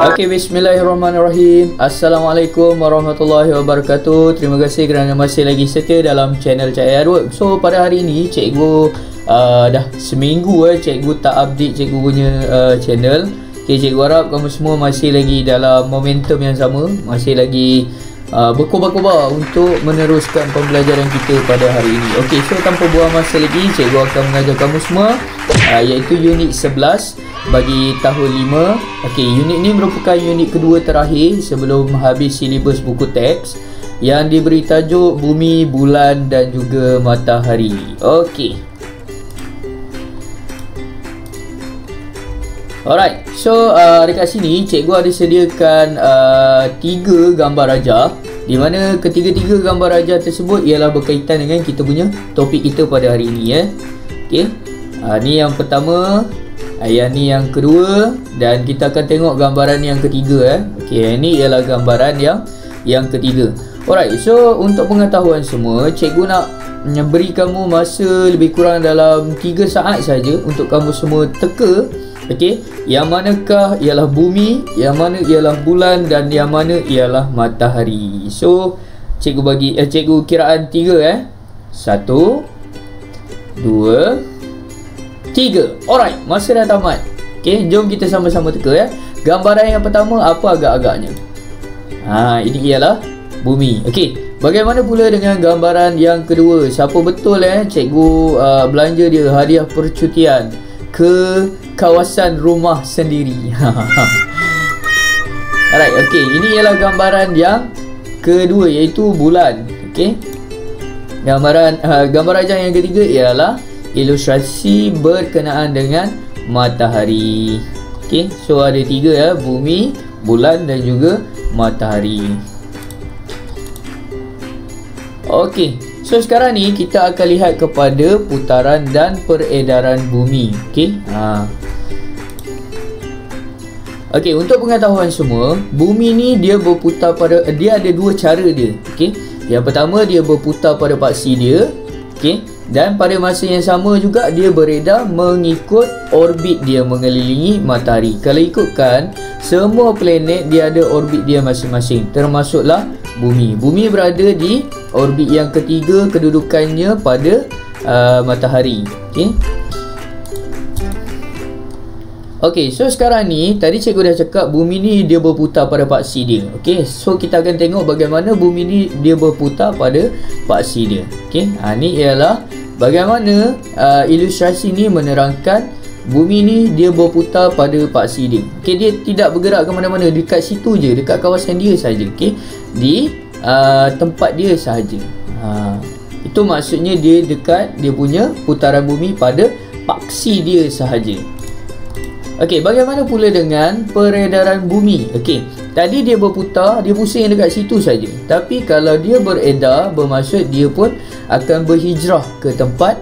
Okey, bismillahirrahmanirrahim. Assalamualaikum warahmatullahi wabarakatuh. Terima kasih kerana masih lagi setia dalam channel Cik Artwork. So pada hari ini cikgu dah seminggu cikgu tak update cikgu punya channel. Okay, cikgu harap kamu semua masih lagi dalam momentum yang sama, masih lagi berkobar-kobar untuk meneruskan pembelajaran kita pada hari ini. Okey, so tanpa buang masa lagi, cikgu akan mengajar kamu semua iaitu unit 11 bagi tahun 5. Okey, unit ni merupakan unit kedua terakhir sebelum habis silibus buku teks yang diberi tajuk Bumi, Bulan dan juga Matahari. Okey. Alright, so dekat sini cikgu ada sediakan 3 gambar rajah, di mana ketiga-tiga gambar rajah tersebut ialah berkaitan dengan kita punya topik kita pada hari ini. Okey, ni yang pertama, yang ni yang kedua, dan kita akan tengok gambaran yang ketiga. Okey, ini ialah gambaran yang ketiga. Alright, so untuk pengetahuan semua, cikgu nak beri kamu masa lebih kurang dalam 3 saat saja untuk kamu semua teka. Okey, yang manakah ialah bumi, yang mana ialah bulan dan yang mana ialah matahari. So cikgu bagi cikgu kiraan 3 1 2 3. Alright, masa dah tamat. Okey, jom kita sama-sama teka Gambaran yang pertama apa agak-agaknya? Ini ialah bumi. Okey, bagaimana pula dengan gambaran yang kedua? Siapa betul cikgu belanja dia hadiah percutian ke kawasan rumah sendiri. Alright, okey, ini ialah gambaran yang kedua iaitu bulan. Okey, gambar rajah yang ketiga ialah ilustrasi berkenaan dengan matahari. Okey, so ada 3 bumi, bulan dan juga matahari. Okey, so sekarang ni kita akan lihat kepada putaran dan peredaran bumi. Okey. Okey, untuk pengetahuan semua, bumi ni dia berputar pada ada 2 cara dia. Okey. Yang pertama dia berputar pada paksi dia. Okey. Dan pada masa yang sama juga dia beredar mengikut orbit dia mengelilingi matahari. Kalau ikutkan, semua planet dia ada orbit dia masing-masing, termasuklah bumi. Bumi berada di orbit yang ketiga kedudukannya pada matahari. Okey. Okey, so sekarang ni tadi cikgu dah cakap bumi ni dia berputar pada paksi dia. Okey, so kita akan tengok bagaimana bumi ni dia berputar pada paksi dia. Okey, ni ialah bagaimana ilustrasi ni menerangkan bumi ni dia berputar pada paksi dia. Okey, dia tidak bergerak ke mana-mana, dekat situ je, dekat kawasan dia saja. Okey, di tempat dia sahaja. Itu maksudnya dia dekat dia punya putaran bumi pada paksi dia sahaja. Okey, bagaimana pula dengan peredaran bumi? Okey, tadi dia berputar, dia pusing dekat situ saja. Tapi kalau dia beredar, bermaksud dia pun akan berhijrah ke tempat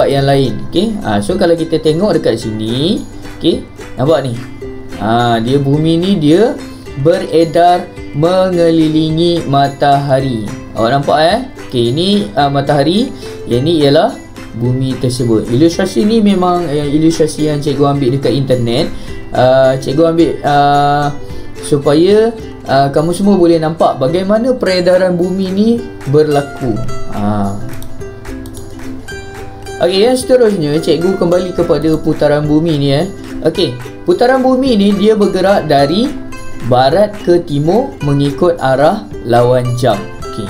yang lain. Okey, so kalau kita tengok dekat sini, okey, nampak ni? Dia bumi ni dia beredar mengelilingi matahari. Awak nampak Okey, ini matahari, yang ni ialah bumi tersebut. Ilustrasi ni memang ilustrasi yang cikgu ambil dekat internet. Cikgu ambil supaya kamu semua boleh nampak bagaimana peredaran bumi ni berlaku. Okey, yang seterusnya cikgu kembali kepada putaran bumi ni. Okey, putaran bumi ni dia bergerak dari barat ke timur mengikut arah lawan jam. Okey.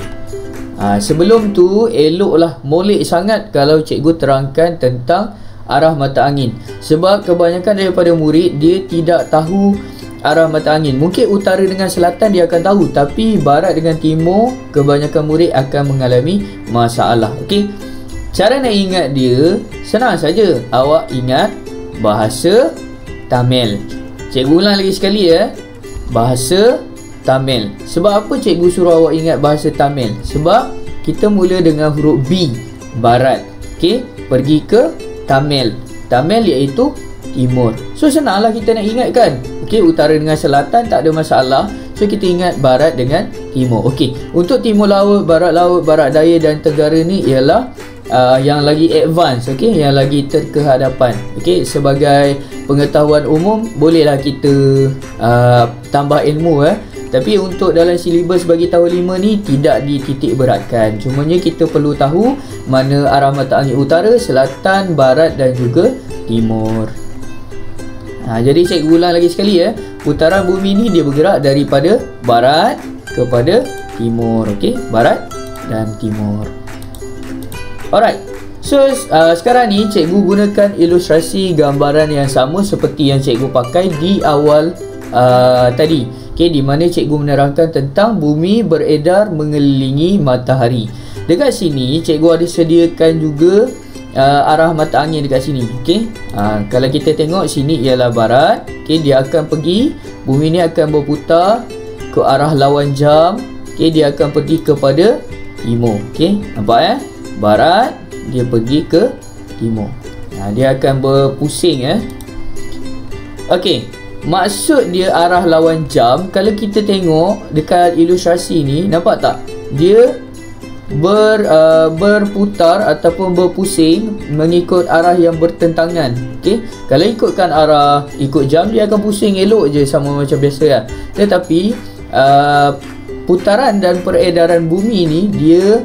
Sebelum tu eloklah, molek sangat kalau cikgu terangkan tentang arah mata angin, sebab kebanyakan daripada murid dia tidak tahu arah mata angin. Mungkin utara dengan selatan dia akan tahu, tapi barat dengan timur kebanyakan murid akan mengalami masalah. Okey, cara nak ingat dia senang saja. Awak ingat bahasa Tamil. Cikgu ulang lagi sekali bahasa Tamil. Sebab apa cikgu suruh awak ingat bahasa Tamil? Sebab kita mula dengan huruf B, barat. Okey, pergi ke Tamil. Tamil iaitu timur. So senanglah kita nak ingat kan. Okey, utara dengan selatan tak ada masalah. So kita ingat barat dengan timur. Okey, untuk timur laut, barat daya dan tenggara ni ialah yang lagi advance, okey, yang lagi terkehadapan. Okey, sebagai pengetahuan umum bolehlah kita tambah ilmu tapi untuk dalam silibus bagi tahun 5 ni tidak dititik beratkan. Cumanya kita perlu tahu mana arah mata angin utara, selatan, barat dan juga timur. Jadi cikgu ulang lagi sekali putaran bumi ni dia bergerak daripada barat kepada timur. Okey, barat dan timur. Alright. So sekarang ni cikgu gunakan ilustrasi gambaran yang sama seperti yang cikgu pakai di awal tadi. Okey, di mana cikgu menerangkan tentang bumi beredar mengelilingi matahari. Dekat sini cikgu ada sediakan juga arah mata angin dekat sini. Okey. Kalau kita tengok sini ialah barat. Okey, dia akan pergi, bumi ni akan berputar ke arah lawan jam. Okey, dia akan pergi kepada timur. Okey, nampak barat dia pergi ke timur. Dia akan berpusing Okey. Maksud dia arah lawan jam, kalau kita tengok dekat ilustrasi ni, nampak tak? Dia berputar ataupun berpusing mengikut arah yang bertentangan. Okey, kalau ikutkan arah ikut jam, dia akan pusing elok je sama macam biasa Tetapi putaran dan peredaran bumi ni dia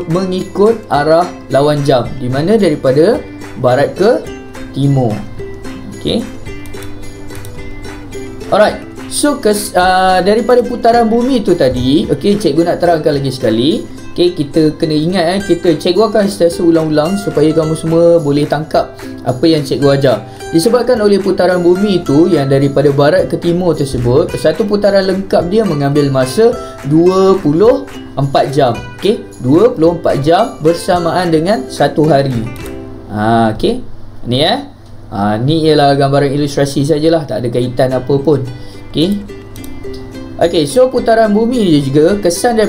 mengikut arah lawan jam, di mana daripada barat ke timur. Okey. Alright. So daripada putaran bumi tu tadi, okey, cikgu nak terangkan lagi sekali. Okey, kita kena ingat cikgu akan sentiasa ulang-ulang supaya kamu semua boleh tangkap apa yang cikgu ajar. Disebabkan oleh putaran bumi itu yang daripada barat ke timur tersebut, satu putaran lengkap dia mengambil masa 24 jam. Okey, 24 jam bersamaan dengan satu hari. Okey. Ni ni ialah gambaran ilustrasi sajalah, tak ada kaitan apa pun. Okey. Okey, so putaran bumi ni juga kesan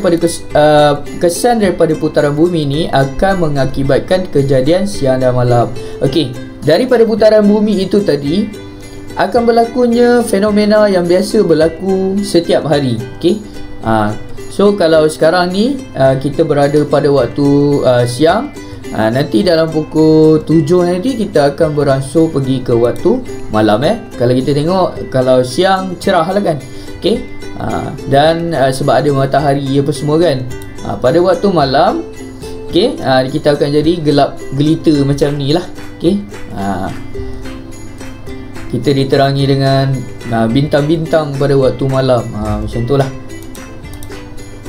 daripada putaran bumi ni akan mengakibatkan kejadian siang dan malam. Okey, daripada putaran bumi itu tadi akan berlakunya fenomena yang biasa berlaku setiap hari. Okey. So kalau sekarang ni kita berada pada waktu siang, nanti dalam pukul 7 nanti kita akan beransur pergi ke waktu malam Kalau kita tengok, kalau siang cerah lah kan. Okey. Dan sebab ada matahari apa semua kan. Pada waktu malam, okey, kita akan jadi gelap gelita macam ni lah. Okey. Kita diterangi dengan bintang-bintang pada waktu malam. Macam tu lah.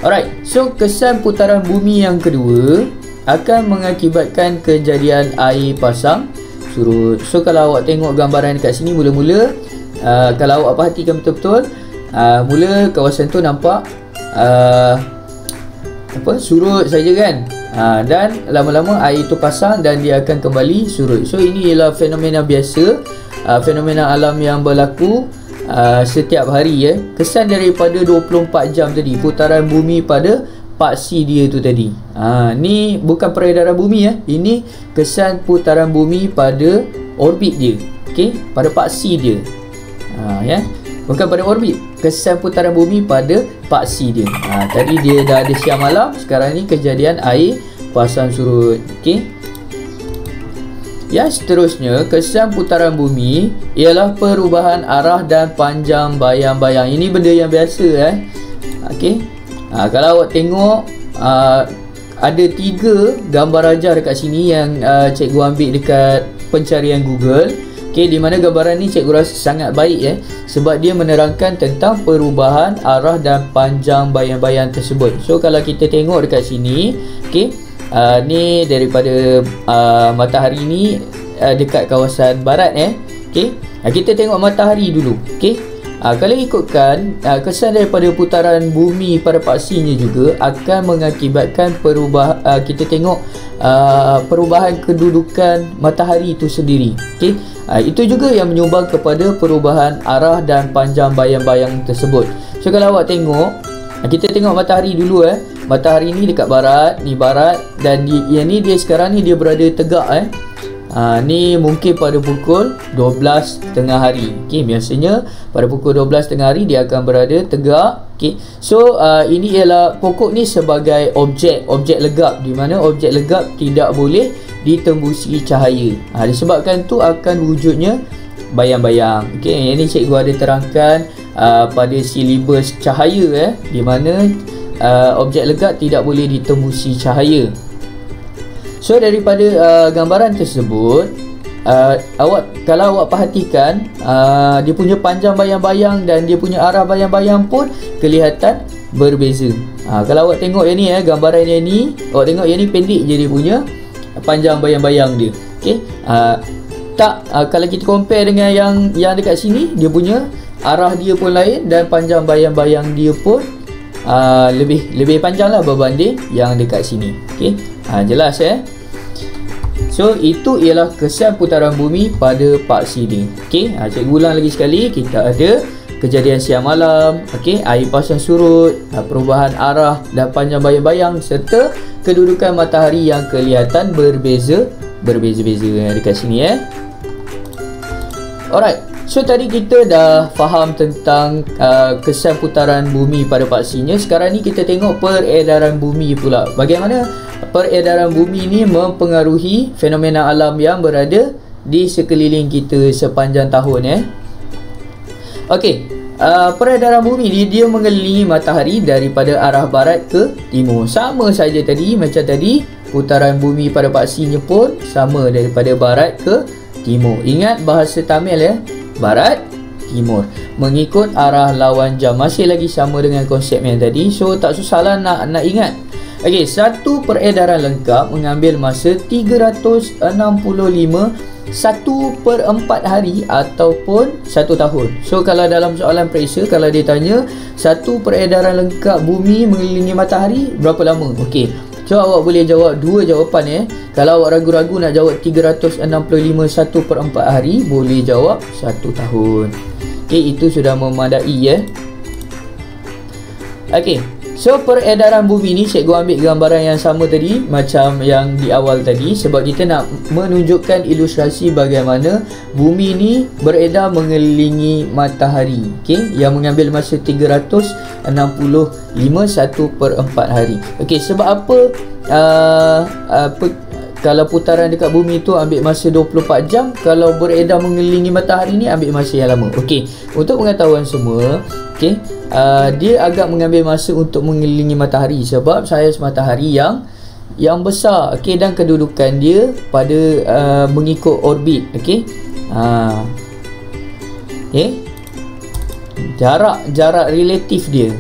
Alright. So kesan putaran bumi yang kedua akan mengakibatkan kejadian air pasang surut. So kalau awak tengok gambaran dekat sini, mula-mula kalau awak perhatikan betul-betul, mula kawasan tu nampak surut saja kan. Dan lama-lama air tu pasang dan dia akan kembali surut. So ini ialah fenomena biasa, fenomena alam yang berlaku setiap hari Kesan daripada 24 jam tadi, putaran bumi pada paksi dia tu tadi. Ni bukan peredaran bumi Ini kesan putaran bumi pada orbit dia. Okey, pada paksi dia. Bukan pada orbit, kesan putaran bumi pada paksi dia. Tadi dia dah ada siang malam, sekarang ni kejadian air pasang surut. Okey. Yang seterusnya, kesan putaran bumi ialah perubahan arah dan panjang bayang-bayang. Ini benda yang biasa Okey. Kalau awak tengok, ada 3 gambar ajar dekat sini yang cikgu ambil dekat pencarian Google. Okey, di mana gambaran ni cikgu rasa sangat baik sebab dia menerangkan tentang perubahan arah dan panjang bayang-bayang tersebut. So kalau kita tengok dekat sini, okey, ni daripada matahari ni dekat kawasan barat okey. Kita tengok matahari dulu. Okey. Kalau ikutkan kesan daripada putaran bumi pada paksinya juga akan mengakibatkan kita tengok perubahan kedudukan matahari itu sendiri. Okey. Itu juga yang menyumbang kepada perubahan arah dan panjang bayang-bayang tersebut. So kalau awak tengok, kita tengok matahari dulu Matahari ni dekat barat, ni barat, dan yang ni dia sekarang ni dia berada tegak Ni mungkin pada pukul 12 tengah hari. Okey, biasanya pada pukul 12 tengah hari dia akan berada tegak. Okey. So ini ialah pokok ni sebagai objek legap, di mana objek legap tidak boleh ditembusi cahaya. Disebabkan tu akan wujudnya bayang-bayang. Okey, ini cikgu ada terangkan pada silibus cahaya di mana objek legap tidak boleh ditembusi cahaya. So daripada gambaran tersebut, kalau awak perhatikan, dia punya panjang bayang-bayang dan dia punya arah bayang-bayang pun kelihatan berbeza. Kalau awak tengok yang ni, gambaran yang ni, awak tengok yang ni pendek je dia punya panjang bayang-bayang dia. Okey, kalau kita compare dengan yang dekat sini, dia punya arah dia pun lain dan panjang bayang-bayang dia pun lebih panjang lah berbanding yang dekat sini. Okey, jelas So itu ialah kesan putaran bumi pada paksi dia. Okey, cikgu ulang lagi sekali. Kita ada kejadian siang malam, okey, air pasang surut, perubahan arah dan panjang bayang-bayang serta kedudukan matahari yang kelihatan berbeza-beza dekat sini Alright. So tadi kita dah faham tentang kesan putaran bumi pada paksinya. Sekarang ni kita tengok peredaran bumi pula. Bagaimana peredaran bumi ni mempengaruhi fenomena alam yang berada di sekeliling kita sepanjang tahun Okey, peredaran bumi ni dia mengelilingi matahari daripada arah barat ke timur. Sama saja tadi, macam tadi putaran bumi pada paksinya pun sama daripada barat ke timur. Ingat bahasa Tamil barat, timur, mengikut arah lawan jam. Masih lagi sama dengan konsep yang tadi. So tak susahlah nak ingat. Okey, satu peredaran lengkap mengambil masa 365 1/4 hari ataupun 1 tahun. So kalau dalam soalan periksa, kalau dia tanya satu peredaran lengkap bumi mengelilingi matahari berapa lama? Okey, so awak boleh jawab dua jawapan Kalau awak ragu-ragu nak jawab 365 1/4 hari, boleh jawab 1 tahun. Okey, itu sudah memadai Okey, so peredaran bumi ni cikgu ambil gambaran yang sama tadi macam yang di awal tadi, sebab kita nak menunjukkan ilustrasi bagaimana bumi ni beredar mengelilingi matahari. Okey, yang mengambil masa 365 1/4 hari. Okey, sebab apa kalau putaran dekat bumi tu ambil masa 24 jam, kalau beredar mengelilingi matahari ni ambil masa yang lama. Okey, untuk pengetahuan semua, okey, dia agak mengambil masa untuk mengelilingi matahari sebab saiz matahari yang besar, okey, dan kedudukan dia pada mengikut orbit, okey. Okey, jarak relatif dia.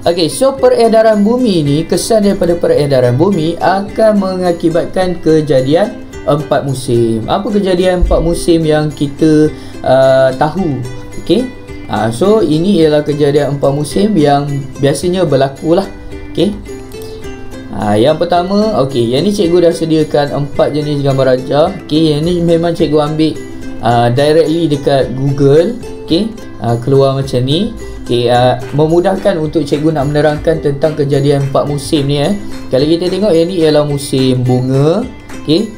Okey, so peredaran bumi ni, kesan daripada peredaran bumi akan mengakibatkan kejadian 4 musim. Apa kejadian 4 musim yang kita tahu? Okey, so ini ialah kejadian 4 musim yang biasanya berlaku lah. Okey, yang pertama, okey, yang ni cikgu dah sediakan 4 jenis gambar rajah. Okey, yang ni memang cikgu ambil directly dekat Google. Okey, keluar macam ni. Okay, memudahkan untuk cikgu nak menerangkan tentang kejadian 4 musim ni Kalau kita tengok, yang ni ialah musim bunga. Okay,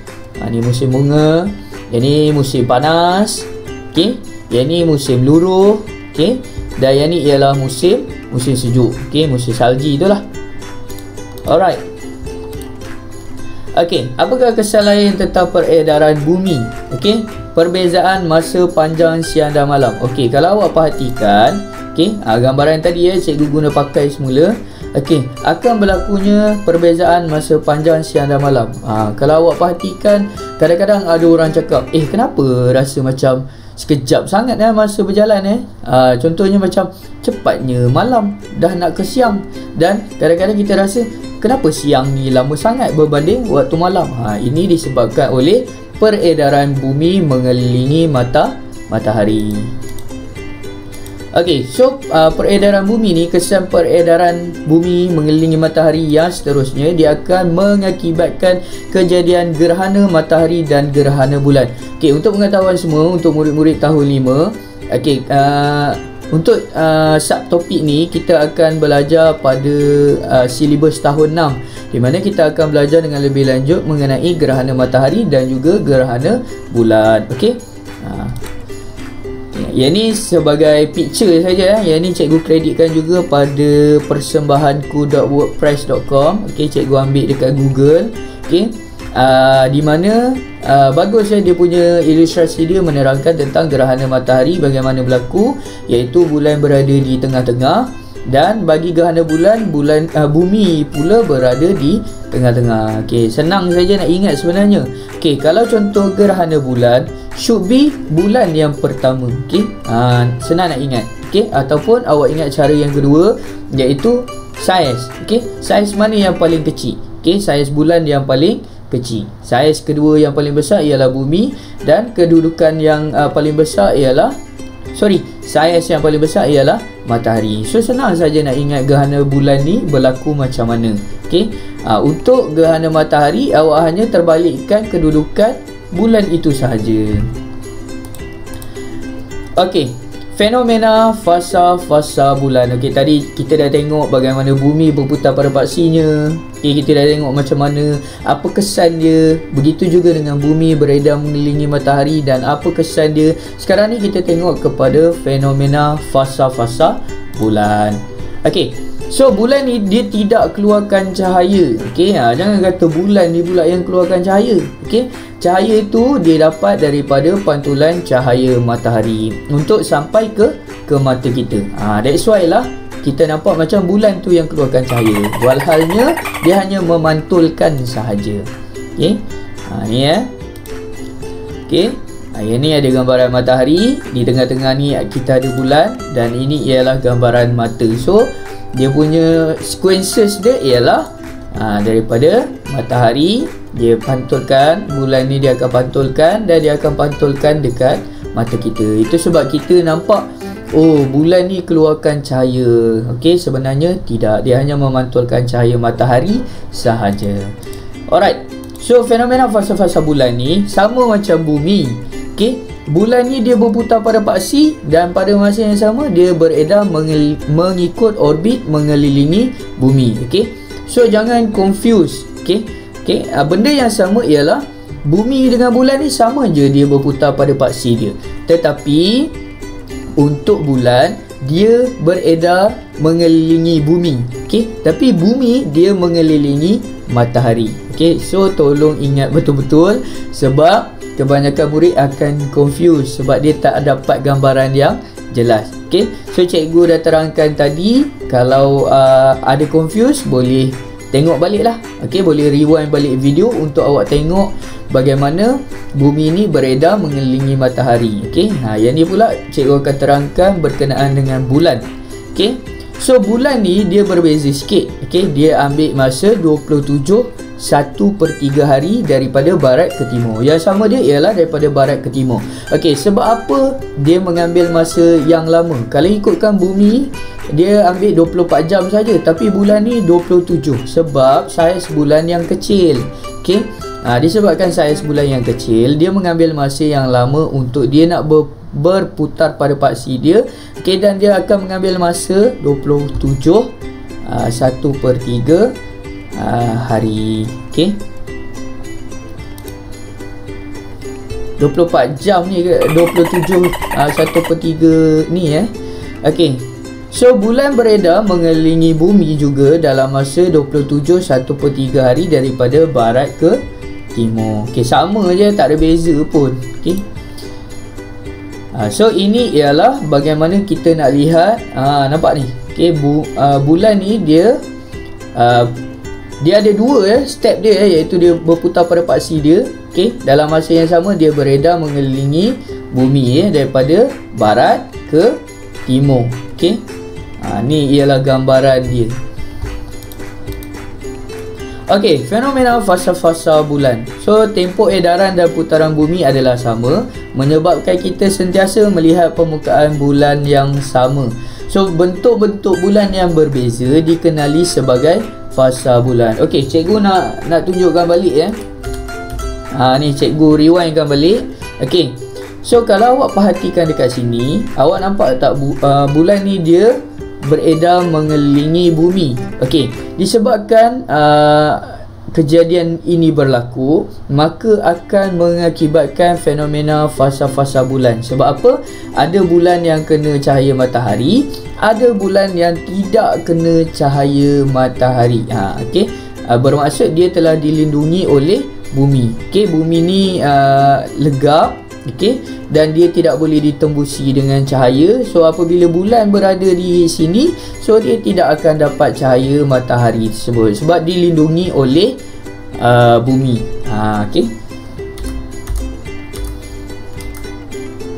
ni musim bunga. Yang ni musim panas. Okay, yang ni musim luruh. Okay, dan yang ni ialah musim sejuk. Okay, musim salji itulah. Alright. Okay, apakah kesan lain tentang peredaran bumi? Okay, perbezaan masa panjang siang dan malam. Okay, kalau awak perhatikan, okey, gambaran tadi cikgu guna pakai semula. Okey, akan berlakunya perbezaan masa panjang siang dan malam. Kalau awak perhatikan, kadang-kadang ada orang cakap, kenapa rasa macam sekejap sangat masa berjalan contohnya macam cepatnya malam dah nak ke siang, dan kadang-kadang kita rasa kenapa siang ni lama sangat berbanding waktu malam. Ini disebabkan oleh peredaran bumi mengelilingi matahari. Okey, so peredaran bumi ni, kesan peredaran bumi mengelilingi matahari yang seterusnya, dia akan mengakibatkan kejadian gerhana matahari dan gerhana bulan. Okey, untuk pengetahuan semua, untuk murid-murid tahun 5, okey, untuk subtopik ni kita akan belajar pada silibus tahun 6, di mana kita akan belajar dengan lebih lanjut mengenai gerhana matahari dan juga gerhana bulan. Okey. Yang ni sebagai picture saja. Yang ni cikgu kreditkan juga pada persembahanku.wordpress.com. Okey, cikgu ambil dekat Google. Okey. Di mana bagus dia punya ilustrasi dia menerangkan tentang gerhana matahari bagaimana berlaku, iaitu bulan berada di tengah-tengah, dan bagi gerhana bulan, bumi pula berada di tengah-tengah. Okey, senang saja nak ingat sebenarnya. Okey, kalau contoh gerhana bulan should be bulan yang pertama. Okey, senang nak ingat. Okey, ataupun awak ingat cara yang kedua, iaitu saiz. Okey, saiz mana yang paling kecil? Okey, saiz bulan yang paling kecil. Saiz kedua yang paling besar ialah bumi, dan kedudukan yang paling besar ialah saiz yang paling besar ialah matahari. So senang saja nak ingat gerhana bulan ni berlaku macam mana. Okey, untuk gerhana matahari awak hanya terbalikkan kedudukan bulan itu sahaja. Okey, fenomena fasa-fasa bulan. Okey, tadi kita dah tengok bagaimana bumi berputar pada paksinya. Okey, kita dah tengok macam mana apa kesan dia. Begitu juga dengan bumi beredar mengelilingi matahari dan apa kesan dia. Sekarang ni kita tengok kepada fenomena fasa-fasa bulan. Okey, so bulan ni dia tidak keluarkan cahaya. Okey, jangan kata bulan ni pula yang keluarkan cahaya. Okey, cahaya itu dia dapat daripada pantulan cahaya matahari untuk sampai ke mata kita. That's why lah kita nampak macam bulan tu yang keluarkan cahaya. Walhalnya dia hanya memantulkan sahaja. Okey, ni okey, yang ni ada gambaran matahari, di tengah-tengah ni kita ada bulan, dan ini ialah gambaran mata. So dia punya sequences dia ialah daripada matahari dia pantulkan, bulan ni dia akan pantulkan, dan dia akan pantulkan dekat mata kita. Itu sebab kita nampak, oh bulan ni keluarkan cahaya. Okey, sebenarnya tidak, dia hanya memantulkan cahaya matahari sahaja. Alright, so fenomena fasa-fasa bulan ni sama macam bumi. Okey, bulan ni dia berputar pada paksi, dan pada masa yang sama dia beredar mengikut orbit mengelilingi bumi. Okey, so jangan confuse. Okey, benda yang sama ialah bumi dengan bulan ni sama je dia berputar pada paksi dia, tetapi untuk bulan dia beredar mengelilingi bumi. Okey, tapi bumi dia mengelilingi matahari. Okey, so tolong ingat betul-betul, sebab kebanyakan murid akan confuse sebab dia tak dapat gambaran yang jelas. Okey, so cikgu dah terangkan tadi. Kalau ada confuse, boleh tengok balik lah. Okey, boleh rewind balik video untuk awak tengok bagaimana bumi ni beredar mengelilingi matahari. Okey, yang ni pula cikgu akan terangkan berkenaan dengan bulan. Okey, so bulan ni dia berbeza sikit. Okey, dia ambil masa 27 1/3 hari daripada barat ke timur. Yang sama dia ialah daripada barat ke timur. Okey, sebab apa dia mengambil masa yang lama? Kalau ikutkan bumi, dia ambil 24 jam saja, tapi bulan ni 27 sebab saiz bulan yang kecil. Okey, disebabkan saiz bulan yang kecil, dia mengambil masa yang lama untuk dia nak berputar pada paksi dia. Okey, dan dia akan mengambil masa 27 1/3 hari. Okey, 24 jam ni ke 27 1/3 ni Okey, so bulan beredar mengelilingi bumi juga dalam masa 27 1/3 hari daripada barat ke timur. Okey, sama je, tak ada beza pun. Okey, so ini ialah bagaimana kita nak lihat. Nampak ni. Okey, bulan ni dia ada dua step dia, iaitu dia berputar pada paksi dia. Okey, dalam masa yang sama dia beredar mengelilingi bumi daripada barat ke timur. Okey, ni ialah gambaran dia. Okey, fenomena fasa-fasa bulan. So tempoh edaran dan putaran bumi adalah sama, menyebabkan kita sentiasa melihat permukaan bulan yang sama. So bentuk-bentuk bulan yang berbeza dikenali sebagai fasa bulan. Okey, cikgu nak tunjukkan balik Ni cikgu rewindkan balik. Okey, So kalau awak perhatikan dekat sini, awak nampak tak bulan ni dia beredar mengelilingi bumi. Okey, disebabkan kejadian ini berlaku, maka akan mengakibatkan fenomena fasa-fasa bulan. Sebab apa? Ada bulan yang kena cahaya matahari, ada bulan yang tidak kena cahaya matahari. Okey, bermaksud dia telah dilindungi oleh bumi. Okey, bumi ni legap, okey, dan dia tidak boleh ditembusi dengan cahaya. So apabila bulan berada di sini, so dia tidak akan dapat cahaya matahari tersebut sebab dilindungi oleh bumi. Okey.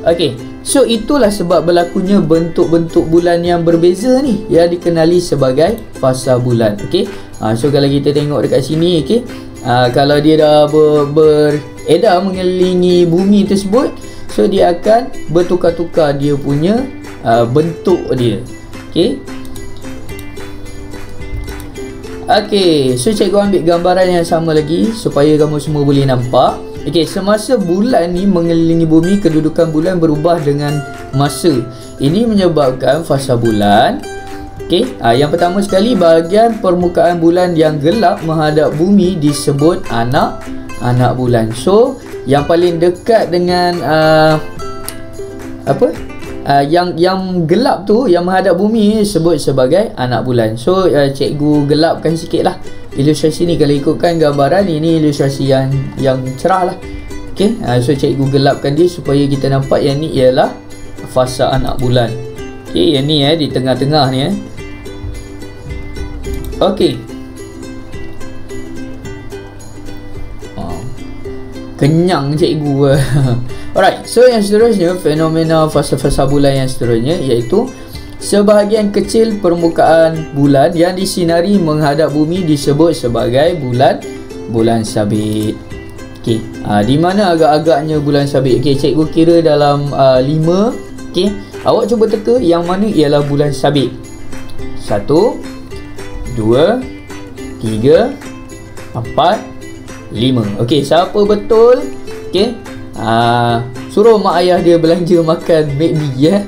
Okey. So itulah sebab berlakunya bentuk-bentuk bulan yang berbeza ni yang dikenali sebagai fasa bulan. Okey. So kalau kita tengok dekat sini, okey, kalau dia dah beredar mengelilingi bumi tersebut, so dia akan bertukar-tukar dia punya bentuk dia. Okey. Okey, so cikgu ambil gambaran yang sama lagi supaya kamu semua boleh nampak. Okey, semasa bulan ni mengelilingi bumi, kedudukan bulan berubah dengan masa. Ini menyebabkan fasa bulan. Okey, yang pertama sekali, bahagian permukaan bulan yang gelap menghadap bumi disebut anak bulan. So, yang paling dekat dengan yang gelap tu, yang menghadap bumi, sebut sebagai anak bulan. So cikgu gelapkan sikit lah ilustrasi ni. Kalau ikutkan gambaran ini ilustrasi yang cerah lah. Okay, so cikgu gelapkan dia supaya kita nampak yang ni ialah fasa anak bulan. Okay, yang ni di tengah-tengah ni Okay, kenyang cikgu. Alright, so yang seterusnya, fenomena fasa-fasa bulan yang seterusnya iaitu sebahagian kecil permukaan bulan yang disinari menghadap bumi disebut sebagai bulan sabit. Okey, di mana agak-agaknya bulan sabit? Okey, cikgu kira dalam 5. Okey, awak cuba teka yang mana ialah bulan sabit. 1 2 3 4 5. Okey, siapa betul? Okey, suruh mak ayah dia belanja makan McD ya.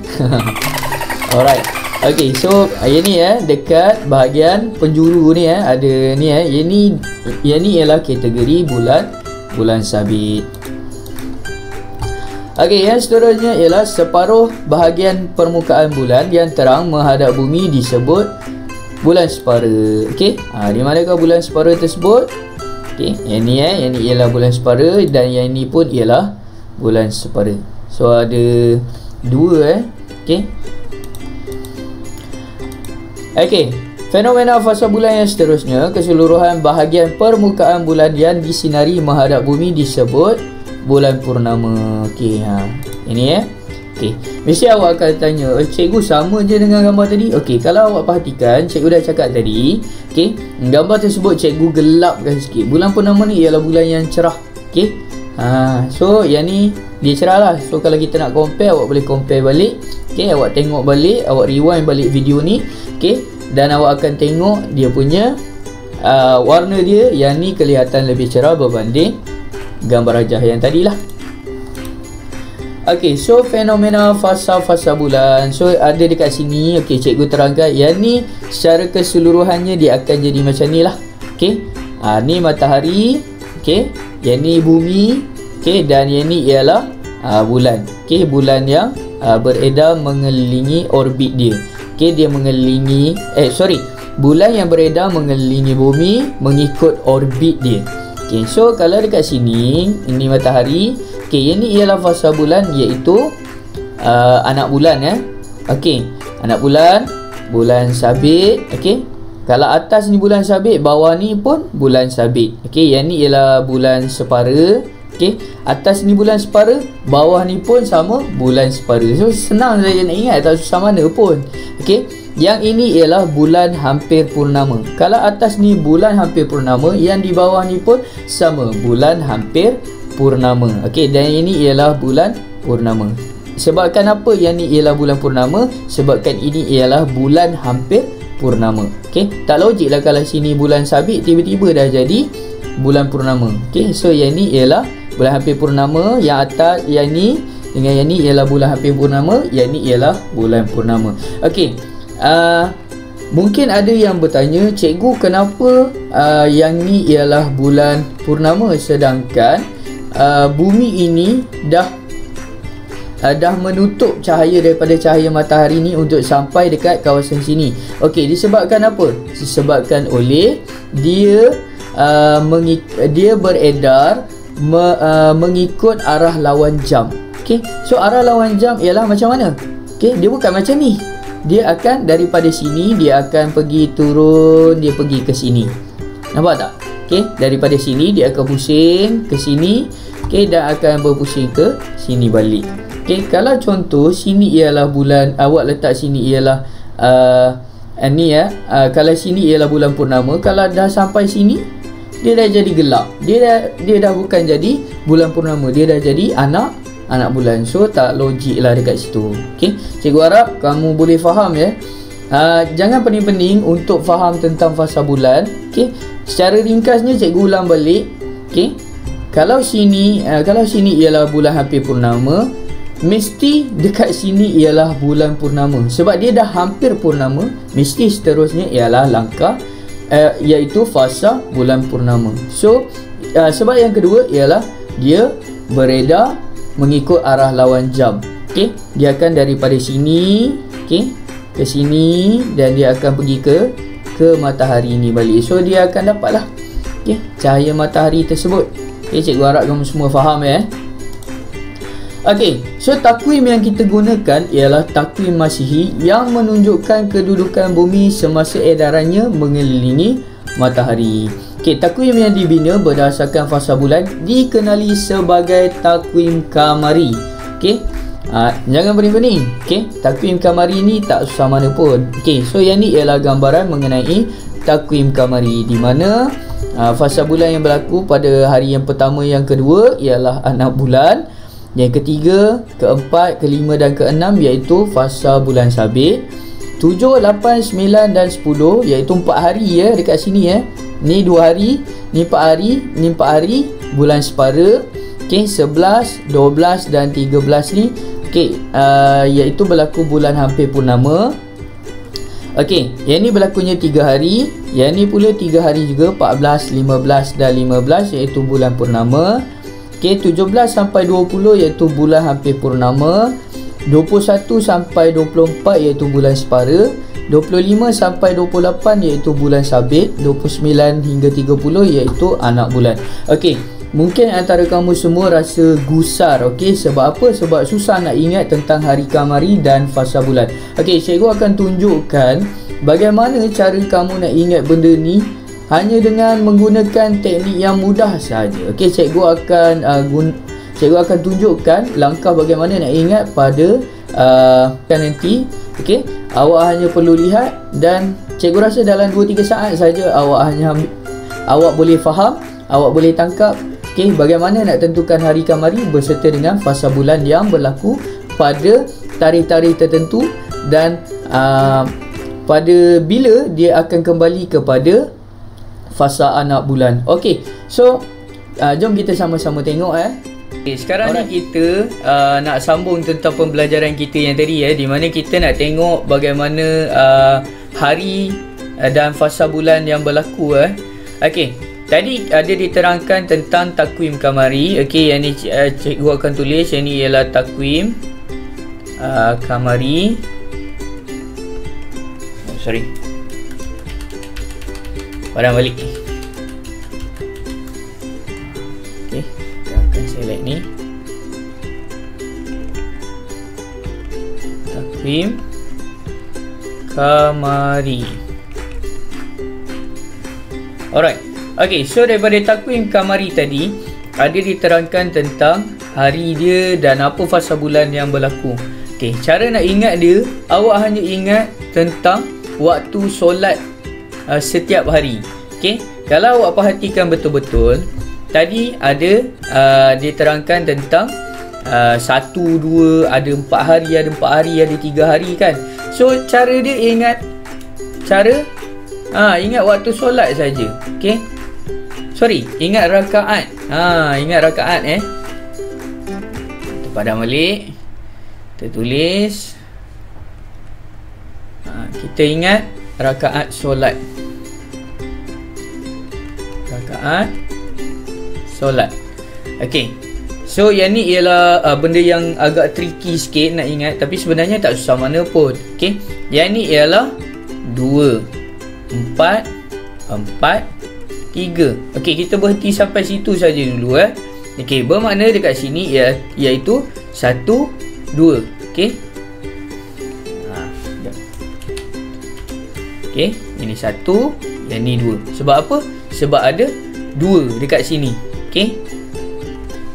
Alright. Okey, so yang ni dekat bahagian penjuru ni ada ni yang ni ialah kategori bulan sabit. Okey, yang seterusnya ialah separuh bahagian permukaan bulan yang terang menghadap bumi disebut bulan separa. Okey, di manakah bulan separa tersebut? Okey, yang ni ialah bulan separa dan yang ni pun ialah bulan separa. So ada dua Okey. Okey, fenomena fasa bulan yang seterusnya, keseluruhan bahagian permukaan bulan yang disinari menghadap bumi disebut bulan purnama. Okey, ini Okey, mesti awak akan tanya, cikgu sama je dengan gambar tadi? Okey, kalau awak perhatikan, cikgu dah cakap tadi, okey, gambar tersebut cikgu gelapkan sikit. Bulan purnama ni ialah bulan yang cerah. Okey, so yang ni dia cerah lah. So kalau kita nak compare, awak boleh compare balik. Okey, awak tengok balik, awak rewind balik video ni. Okey, dan awak akan tengok dia punya warna dia yang ni kelihatan lebih cerah berbanding gambar rajah yang tadi lah. Okey, so fenomena fasa-fasa bulan, so ada dekat sini. Okey, cikgu terangkan yang ni secara keseluruhannya dia akan jadi macam ni lah. Okey, ni matahari, okey, yang ni bumi, okey, dan yang ni ialah bulan. Okey, bulan yang beredar mengelilingi orbit dia. Okey, dia mengelilingi bulan yang beredar mengelilingi bumi mengikut orbit dia. Okey, so kalau dekat sini ini matahari. Okey, yang ni ialah fasa bulan iaitu anak bulan Okey, anak bulan sabit. Okey, kalau atas ni bulan sabit, bawah ni pun bulan sabit. Okey, yang ni ialah bulan separa. Okey, atas ni bulan separa, bawah ni pun sama bulan separa. So senang saja nak ingat, tak susah mana pun. Okey, yang ini ialah bulan hampir purnama. Kalau atas ni bulan hampir purnama, yang di bawah ni pun sama bulan hampir purnama. Okey, dan ini ialah bulan purnama. Sebabkan apa yang ni ialah bulan purnama? Sebabkan ini ialah bulan hampir purnama. Okey, tak logik lah kalau sini bulan sabit tiba-tiba dah jadi bulan purnama. Okey, so yang ni ialah bulan hampir purnama. Yang atas, yang ni dengan yang ni ialah bulan hampir purnama, yang ni ialah bulan purnama. Okey. Mungkin ada yang bertanya, cikgu kenapa yang ni ialah bulan purnama sedangkan bumi ini dah menutup cahaya daripada cahaya matahari ni untuk sampai dekat kawasan sini. Okey, disebabkan apa? Disebabkan oleh dia beredar mengikut arah lawan jam. Okey, so arah lawan jam ialah macam mana? Okey, dia bukan macam ni. Dia akan daripada sini, dia akan pergi turun, dia pergi ke sini. Nampak tak? Okey, daripada sini dia akan pusing ke sini, okey, dan akan berpusing ke sini balik. Okey, kalau contoh sini ialah bulan, awak letak sini ialah kalau sini ialah bulan purnama, kalau dah sampai sini dia dah jadi gelap. Dia dah bukan jadi bulan purnama, dia dah jadi anak bulan. So tak logik lah dekat situ. Okey, cikgu harap kamu boleh faham ya. Jangan pening-pening untuk faham tentang fasa bulan. Okey, secara ringkasnya cikgu ulang balik. Okey, kalau sini ialah bulan hampir purnama, mesti dekat sini ialah bulan purnama. Sebab dia dah hampir purnama, mesti seterusnya ialah langkah iaitu fasa bulan purnama. So sebab yang kedua ialah dia beredar mengikut arah lawan jam. Okey, dia akan daripada sini, okey, ke sini, dan dia akan pergi ke matahari ni balik. So dia akan dapatlah okey cahaya matahari tersebut. Okey, cikgu harap kamu semua faham ya. Okey, so takwim yang kita gunakan ialah takwim Masihi yang menunjukkan kedudukan bumi semasa edarannya mengelilingi matahari. Okey, takwim yang dibina berdasarkan fasa bulan dikenali sebagai takwim kamari. Okey, jangan pening-pening. Okey, takwim kamari ni tak susah mana pun. Okey, so yang ni ialah gambaran mengenai takwim kamari, di mana fasa bulan yang berlaku pada hari yang pertama, yang kedua ialah anak bulan. Yang ketiga, keempat, kelima dan keenam iaitu fasa bulan sabit. 7, 8, 9 dan 10 iaitu 4 hari ya dekat sini ya. Ni 2 hari, ni 4 hari, ni 4 hari bulan separa. Okey, 11, 12 dan 13 ni okey, iaitu berlaku bulan hampir purnama. Okey, yang ni berlakunya 3 hari, yang ni pula 3 hari juga, 14, 15 dan 15 iaitu bulan purnama. Okey, 17 sampai 20 iaitu bulan hampir purnama. 21 sampai 24 iaitu bulan separa. 25 sampai 28 iaitu bulan sabit. 29 hingga 30 iaitu anak bulan. Okey, mungkin antara kamu semua rasa gusar. Okey, sebab apa? Sebab susah nak ingat tentang hari kamari dan fasa bulan. Okey, cikgu akan tunjukkan bagaimana cara kamu nak ingat benda ni hanya dengan menggunakan teknik yang mudah saja. Okey, cikgu akan tunjukkan langkah bagaimana nak ingat pada nanti. Okey, awak hanya perlu lihat dan cikgu rasa dalam 2-3 saat saja awak boleh faham, awak boleh tangkap okey bagaimana nak tentukan hari kamari berserta dengan fasa bulan yang berlaku pada tarikh-tarikh tertentu dan pada bila dia akan kembali kepada fasa anak bulan. Okey, so jom kita sama-sama tengok Okay, sekarang ni kita nak sambung tentang pembelajaran kita yang tadi di mana kita nak tengok bagaimana hari dan fasa bulan yang berlaku Okey, tadi ada diterangkan tentang takwim kamari. Okey, yang ni cikgu akan tulis, yang ni ialah takwim kamari. Padam balik. Okey, kita akan select ni takwim kamari. Alright. Okey, so daripada takwim kamari tadi ada diterangkan tentang hari dia dan apa fasa bulan yang berlaku. Okey, cara nak ingat dia, awak hanya ingat tentang waktu solat setiap hari. Okey, kalau awak perhatikan betul-betul, tadi ada diterangkan tentang 1, 2, ada 4 hari, ada 4 hari, ada 3 hari kan. So cara dia ingat ingat waktu solat saja. Okey, sorry, ingat rakaat. Ingat rakaat padam balik. Kita tulis. Kita ingat rakaat solat. Rakaat solat. Okey. So yang ni ialah benda yang agak tricky sikit nak ingat, tapi sebenarnya tak susah mana pun. Okey. Yang ni ialah 2 4 4 3. Okey, kita berhenti sampai situ saja dulu Okey, bermakna dekat sini iaitu 1 2. Okey. Okey, ini 1, yang ni 2. Sebab apa? Sebab ada 2 dekat sini. Okey.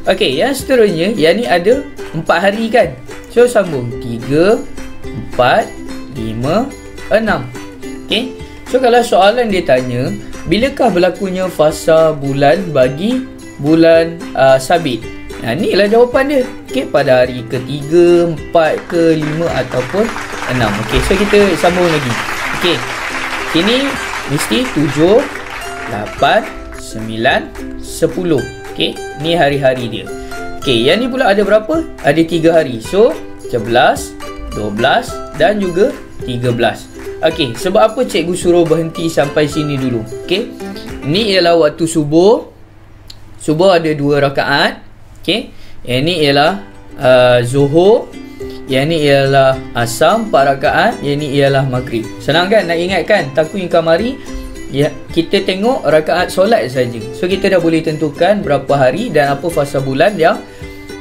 Okey, yang seterusnya, yang ni ada 4 hari kan? So sambung 3 4 5 6. Okey. So kalau soalan dia tanya, bilakah berlakunya fasa bulan bagi bulan sabit? Ni lah jawapan dia. Okey, pada hari ke-3, 4 ke 5 ataupun 6. Okey, so kita sambung lagi. Okey. Sini mesti 7, 8, 9, 10. Okey, ni hari-hari dia. Okey, yang ni pula ada berapa? Ada 3 hari. So 11, 12 dan juga 13. Okey, sebab apa cikgu suruh berhenti sampai sini dulu? Okey. Ni ialah waktu subuh. Subuh ada 2 rakaat. Okey. Yang ni ialah Zuhur. Yang ni ialah Asar 4 rakaat. Yang ni ialah Maghrib. Senang kan nak ingat kan? Takwim Qamari, ya, kita tengok rakaat solat saja. So kita dah boleh tentukan berapa hari dan apa fasa bulan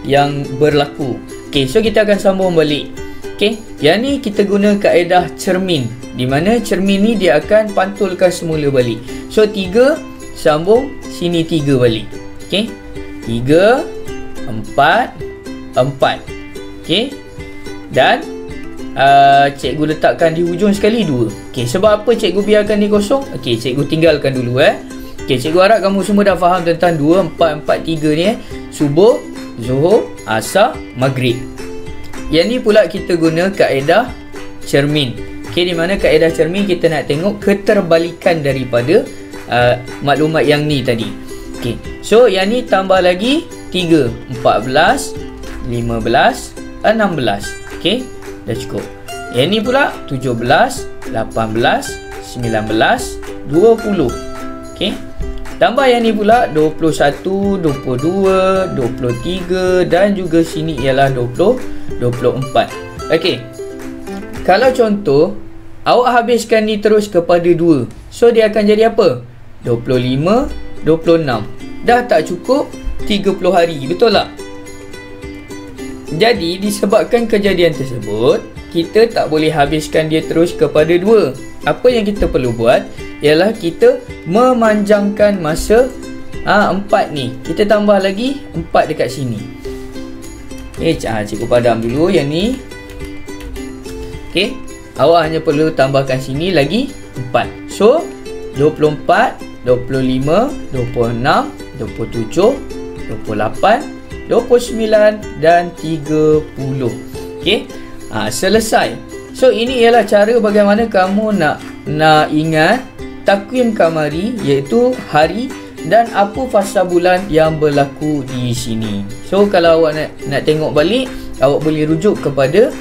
yang berlaku. Okey, so kita akan sambung balik. Okey, yang ni kita guna kaedah cermin, di mana cermin ni dia akan pantulkan semula balik. So 3 sambung sini 3 balik. Okey, 3 4 4. Okey, dan cikgu letakkan di hujung sekali 2. Okey, sebab apa cikgu biarkan ni kosong? Okey, cikgu tinggalkan dulu Okey, cikgu harap kamu semua dah faham tentang 2 4 4 3 ni Subuh, Zuhur, Asar, Maghrib. Yang ni pula kita guna kaedah cermin. Okey, di mana kaedah cermin kita nak tengok keterbalikan daripada maklumat yang ni tadi. Okey, so yang ni tambah lagi 3, 14, 15, 16. Okey, dah cukup. Yang ni pula 17, 18, 19, 20. Okey, tambah yang ni pula 21, 22, 23 dan juga sini ialah 24. Okey, kalau contoh awak habiskan ni terus kepada 2, so dia akan jadi apa? 25, 26. Dah tak cukup 30 hari, betul tak? Jadi disebabkan kejadian tersebut, kita tak boleh habiskan dia terus kepada 2. Apa yang kita perlu buat ialah kita memanjangkan masa 4 ni. Kita tambah lagi 4 dekat sini. Cikgu padam dulu yang ni. Okey, awak hanya perlu tambahkan sini lagi 4. So 24, 25, 26, 27, 28, 29 dan 30. Okey, selesai. So ini ialah cara bagaimana kamu nak ingat takwim Qamari, iaitu hari dan apa fasa bulan yang berlaku di sini. So kalau awak nak tengok balik, awak boleh rujuk kepada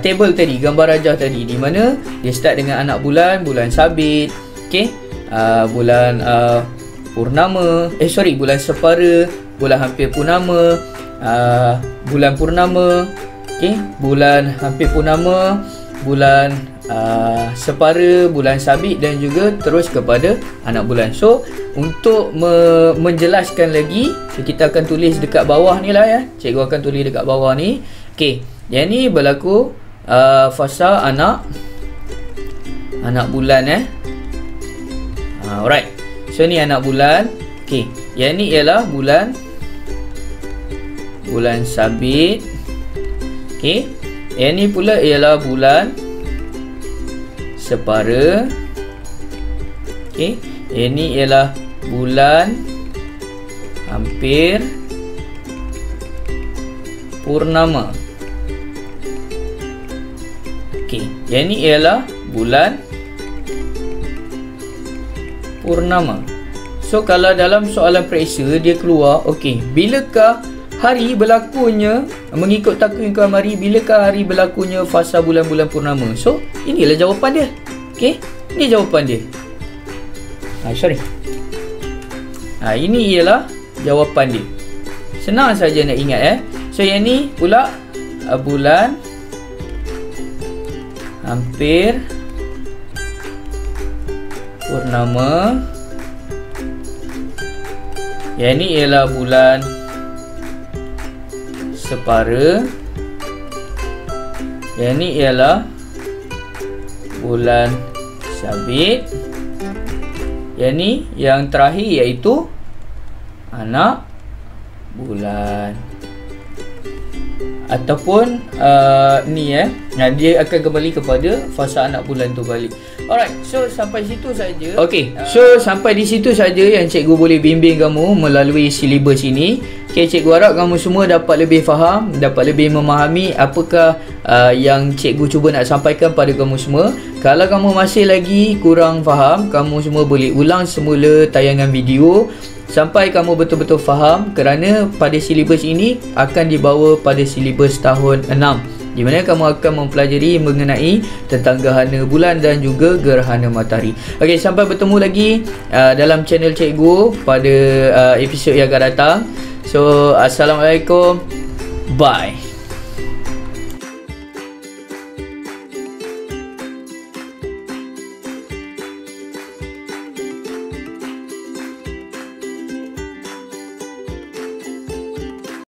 table tadi, gambar rajah tadi, di mana dia start dengan anak bulan, bulan sabit, okey, bulan purnama, bulan separa, bulan hampir purnama, bulan purnama, okey, bulan hampir purnama, bulan separa, bulan sabit dan juga terus kepada anak bulan. So untuk menjelaskan lagi, kita akan tulis dekat bawah ni lah ya. Cikgu akan tulis dekat bawah ni. Okey, yang ni berlaku fasa anak bulan alright. So ni anak bulan. Okey, yang ni ialah bulan sabit. Okey, yang ni pula ialah bulan separa. Okey, yang ni ialah bulan hampir purnama. Okey, yang ni ialah bulan purnama. So kalau dalam soalan periksa dia keluar, okey, bilakah hari berlakunya mengikut takwim Qamari, bilakah hari berlakunya fasa bulan-bulan purnama. So inilah jawapan dia. Okey, ini jawapan dia. Ini ialah jawapan dia. Senang saja nak ingat So yang ni pula bulan hampir purnama. Yang ni ialah bulan separa. Yang ni ialah bulan sabit. Yang ni yang terakhir iaitu anak bulan. Ataupun dia akan kembali kepada fasa anak bulan tu balik. Alright, so sampai situ saja. Okey, so sampai di situ saja yang cikgu boleh bimbing kamu melalui silibus ini. Okey, cikgu harap kamu semua dapat lebih faham, dapat lebih memahami apakah yang cikgu cuba nak sampaikan pada kamu semua. Kalau kamu masih lagi kurang faham, kamu semua boleh ulang semula tayangan video sampai kamu betul-betul faham, kerana pada silibus ini akan dibawa pada silibus tahun 6, di mana kamu akan mempelajari mengenai tentang gerhana bulan dan juga gerhana matahari. Okey, sampai bertemu lagi dalam channel cikgu pada episod yang akan datang. So, Assalamualaikum. Bye.